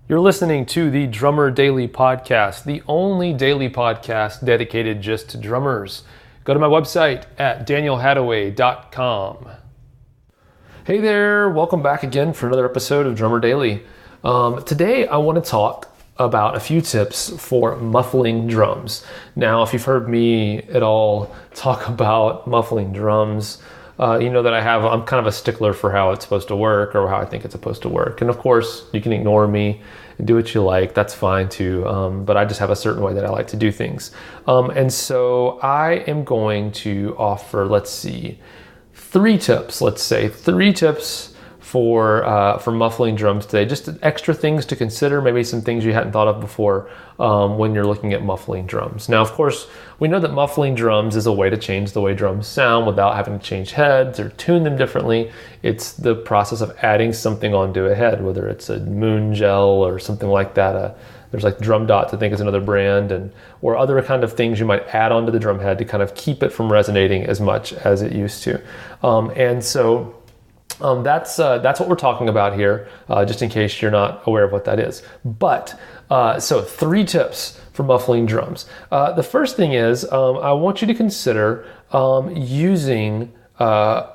You're listening to the Drummer Daily Podcast, the only daily podcast dedicated just to drummers. Go to my website at danielhadaway.com. Hey there, welcome back again for another episode of Drummer Daily. Today I want to talk about a few tips for muffling drums. Now, if you've heard me at all talk about muffling drums, you know that I'm kind of a stickler for how it's supposed to work or how I think it's supposed to work. And of course, you can ignore me and do what you like. That's fine too. But I just have a certain way that I like to do things. And so I am going to offer, three tips for muffling drums today. Just extra things to consider, maybe some things you hadn't thought of before when you're looking at muffling drums. Now, of course, we know that muffling drums is a way to change the way drums sound without having to change heads or tune them differently. It's the process of adding something onto a head, whether it's a moon gel or something like that. There's like Drum Dots, I think, is another brand, or other kind of things you might add onto the drum head to kind of keep it from resonating as much as it used to. That's what we're talking about here, just in case you're not aware of what that is. But, so 3 tips for muffling drums. The first thing is, I want you to consider using, let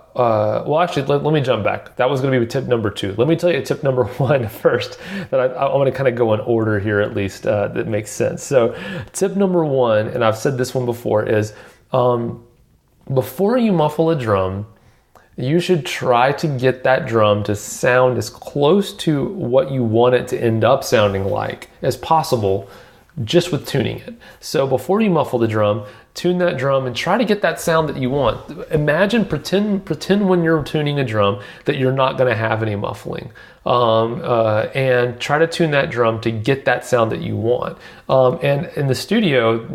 me jump back. That was going to be tip number 2. Let me tell you tip number 1 first, that I want to kind of go in order here at least, that makes sense. So tip number 1, and I've said this one before, is before you muffle a drum, you should try to get that drum to sound as close to what you want it to end up sounding like as possible, just with tuning it. So before you muffle the drum, tune that drum and try to get that sound that you want. Pretend when you're tuning a drum that you're not going to have any muffling, and try to tune that drum to get that sound that you want. And in the studio,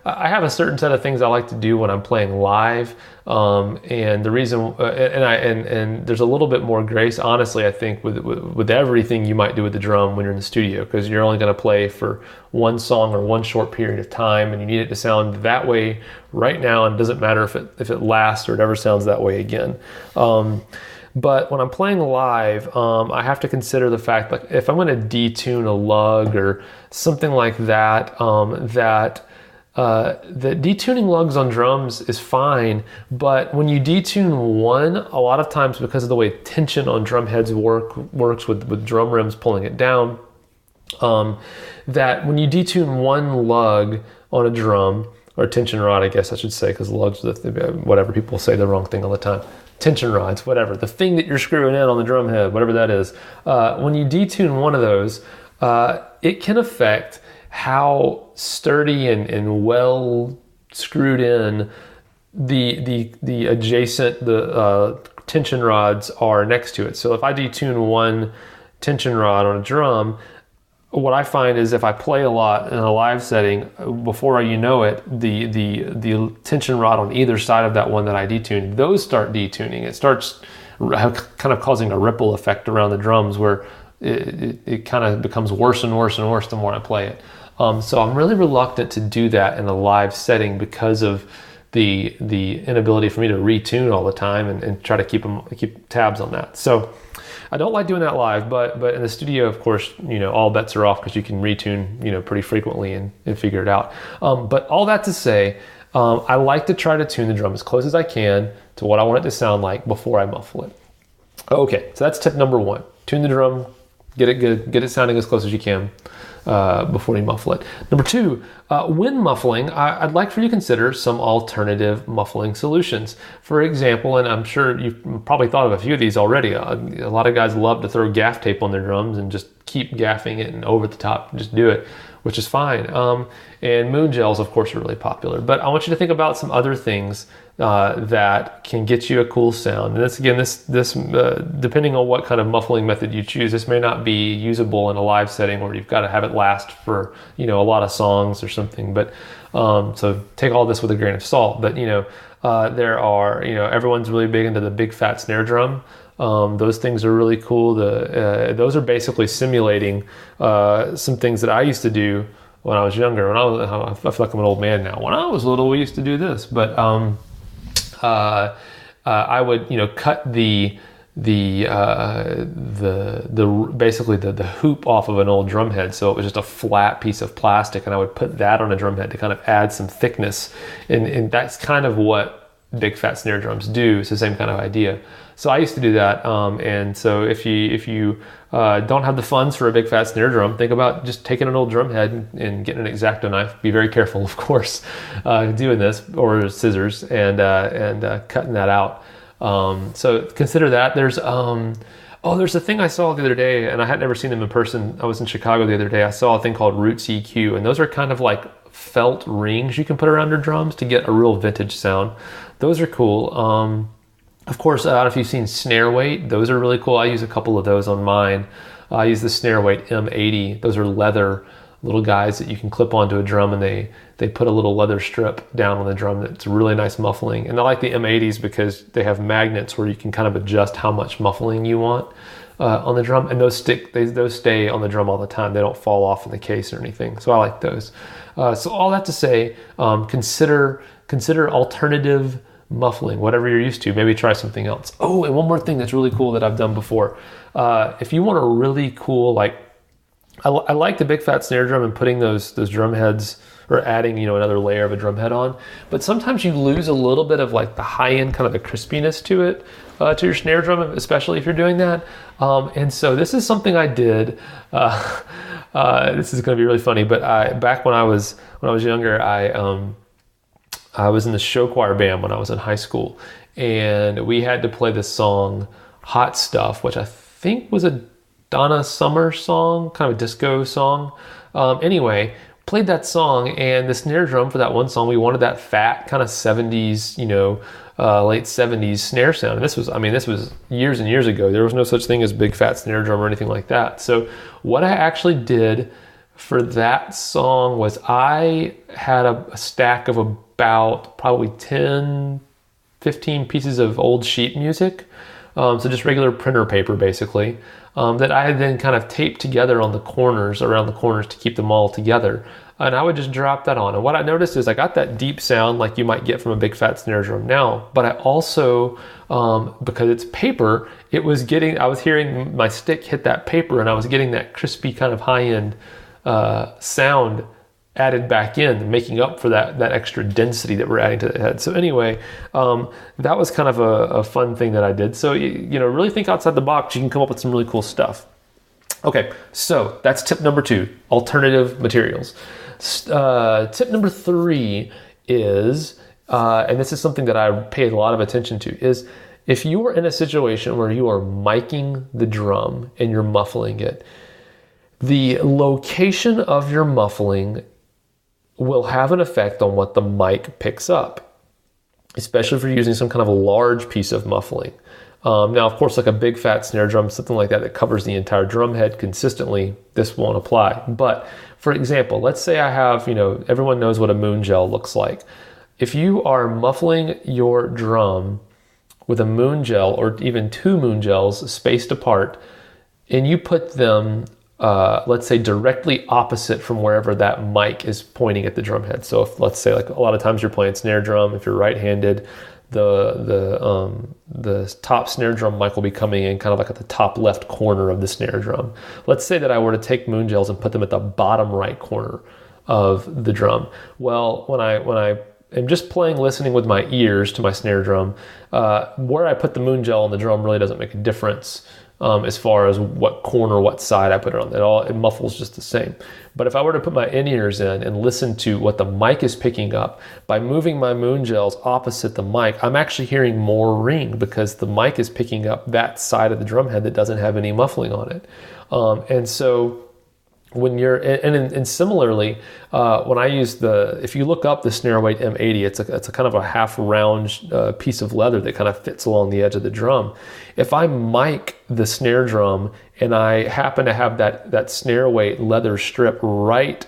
I have a certain set of things I like to do when I'm playing live. And the reason, and there's a little bit more grace, honestly, I think with everything you might do with the drum when you're in the studio, because you're only going to play for one song or one short period of time, and you need it to sound that way right now. And it doesn't matter if it lasts or it ever sounds that way again. But when I'm playing live, I have to consider the fact that if I'm going to detune a lug or something like that, that detuning lugs on drums is fine, but when you detune one, a lot of times because of the way tension on drum heads works with drum rims pulling it down, that when you detune one lug on a drum, or tension rod, I guess I should say, because lugs, whatever, people say the wrong thing all the time. Tension rods, whatever, the thing that you're screwing in on the drum head, whatever that is, when you detune one of those, it can affect how sturdy and well screwed in the adjacent tension rods are next to it. So if I detune one tension rod on a drum, what I find is if I play a lot in a live setting, before you know it, the tension rod on either side of that one that I detuned, those start detuning. It starts kind of causing a ripple effect around the drums where it kind of becomes worse and worse and worse the more I play it. So I'm really reluctant to do that in a live setting because of the inability for me to retune all the time and try to keep tabs on that. So I don't like doing that live, but in the studio, of course, all bets are off because you can retune, pretty frequently and figure it out. But all that to say, I like to try to tune the drum as close as I can to what I want it to sound like before I muffle it. Okay, so that's tip number 1. Tune the drum, get it good, get it sounding as close as you can before you muffle it. Number 2, when muffling, I'd like for you to consider some alternative muffling solutions. For example, and I'm sure you've probably thought of a few of these already, a lot of guys love to throw gaff tape on their drums and just keep gaffing it and over the top, just do it, which is fine. And moon gels, of course, are really popular. But I want you to think about some other things that can get you a cool sound. And this depending on what kind of muffling method you choose, this may not be usable in a live setting where you've got to have it last for a lot of songs or something. But so take all this with a grain of salt. But there are everyone's really big into the big fat snare drum. Those things are really cool. Those are basically simulating some things that I used to do when I was younger. I feel like I'm an old man now. When I was little, we used to do this, but I would, cut the basically the hoop off of an old drum head, so it was just a flat piece of plastic, and I would put that on a drum head to kind of add some thickness, and that's kind of what big fat snare drums do. It's the same kind of idea. So I used to do that, and so if you don't have the funds for a big fat snare drum, think about just taking an old drum head and getting an X-Acto knife. Be very careful, of course, doing this, or scissors, and cutting that out. So consider that. There's a thing I saw the other day, and I had never seen them in person. I was in Chicago the other day. I saw a thing called Roots EQ, and those are kind of like felt rings you can put around your drums to get a real vintage sound. Those are cool. Of course, I don't know if you've seen snare weight. Those are really cool. I use a couple of those on mine. I use the snare weight M80. Those are leather little guys that you can clip onto a drum, and they put a little leather strip down on the drum that's really nice muffling. And I like the M80s because they have magnets where you can kind of adjust how much muffling you want on the drum, and those stay on the drum all the time. They don't fall off in the case or anything. So I like those. So all that to say, consider alternative muffling, whatever you're used to. Maybe try something else. Oh, and one more thing that's really cool that I've done before. If you want a really cool, I like the big fat snare drum and putting those drum heads, or adding another layer of a drum head on, but sometimes you lose a little bit of like the high end kind of the crispiness to it, to your snare drum, especially if you're doing that. And so this is something I did. This is going to be really funny, but back when I was younger, I was in the show choir band when I was in high school, and we had to play this song Hot Stuff, which I think was a Donna Summer song, kind of a disco song. Anyway, played that song, and the snare drum for that one song, we wanted that fat kind of 70s, late 70s snare sound. And this was years and years ago. There was no such thing as big fat snare drum or anything like that. So what I actually did for that song was I had a stack of about probably 10, 15 pieces of old sheet music. So just regular printer paper, basically, that I had then kind of taped together on the corners, around the corners, to keep them all together. And I would just drop that on. And what I noticed is I got that deep sound like you might get from a big fat snare drum now, but I also, because it's paper, I was hearing my stick hit that paper, and I was getting that crispy kind of high-end sound added back in, making up for that extra density that we're adding to the head. So anyway, that was kind of a fun thing that I did. So, really think outside the box. You can come up with some really cool stuff. Okay, so that's tip number 2, alternative materials. Tip number 3 is, and this is something that I paid a lot of attention to, is if you are in a situation where you are miking the drum and you're muffling it, the location of your muffling will have an effect on what the mic picks up, especially if you're using some kind of a large piece of muffling. Now, of course, like a big fat snare drum, something like that covers the entire drum head consistently, this won't apply. But for example, let's say I have, everyone knows what a moon gel looks like. If you are muffling your drum with a moon gel, or even 2 moon gels spaced apart, and you put them let's say directly opposite from wherever that mic is pointing at the drum head. So if, let's say, like a lot of times you're playing snare drum, if you're right-handed, the top snare drum mic will be coming in kind of like at the top left corner of the snare drum. Let's say that I were to take moon gels and put them at the bottom right corner of the drum. Well, when I am just listening with my ears to my snare drum, where I put the moon gel on the drum really doesn't make a difference. As far as what corner, what side I put it on. It muffles just the same. But if I were to put my in-ears in and listen to what the mic is picking up, by moving my moon gels opposite the mic, I'm actually hearing more ring because the mic is picking up that side of the drum head that doesn't have any muffling on it. And so when you're, and similarly, when I use if you look up the snare weight M80, it's a kind of a half round piece of leather that kind of fits along the edge of the drum. If I mic the snare drum and I happen to have that snare weight leather strip right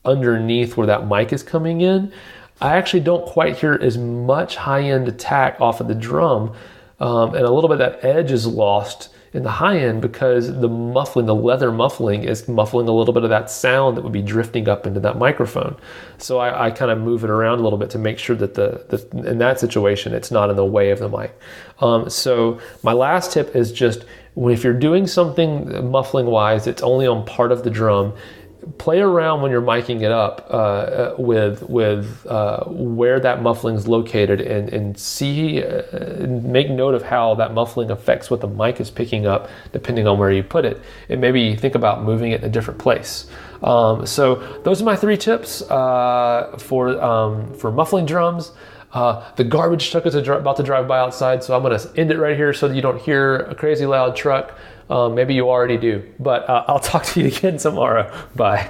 underneath where that mic is coming in, I actually don't quite hear as much high-end attack off of the drum, and a little bit of that edge is lost in the high end because the muffling, the leather muffling, is muffling a little bit of that sound that would be drifting up into that microphone. So I kind of move it around a little bit to make sure that in that situation it's not in the way of the mic. So my last tip is just, if you're doing something muffling wise, it's only on part of the drum. Play around when you're miking it up with where that muffling is located, and see, make note of how that muffling affects what the mic is picking up depending on where you put it, and maybe think about moving it in a different place. So those are my 3 tips for muffling drums. The garbage truck is about to drive by outside, so I'm going to end it right here so that you don't hear a crazy loud truck. Maybe you already do, but I'll talk to you again tomorrow. Bye.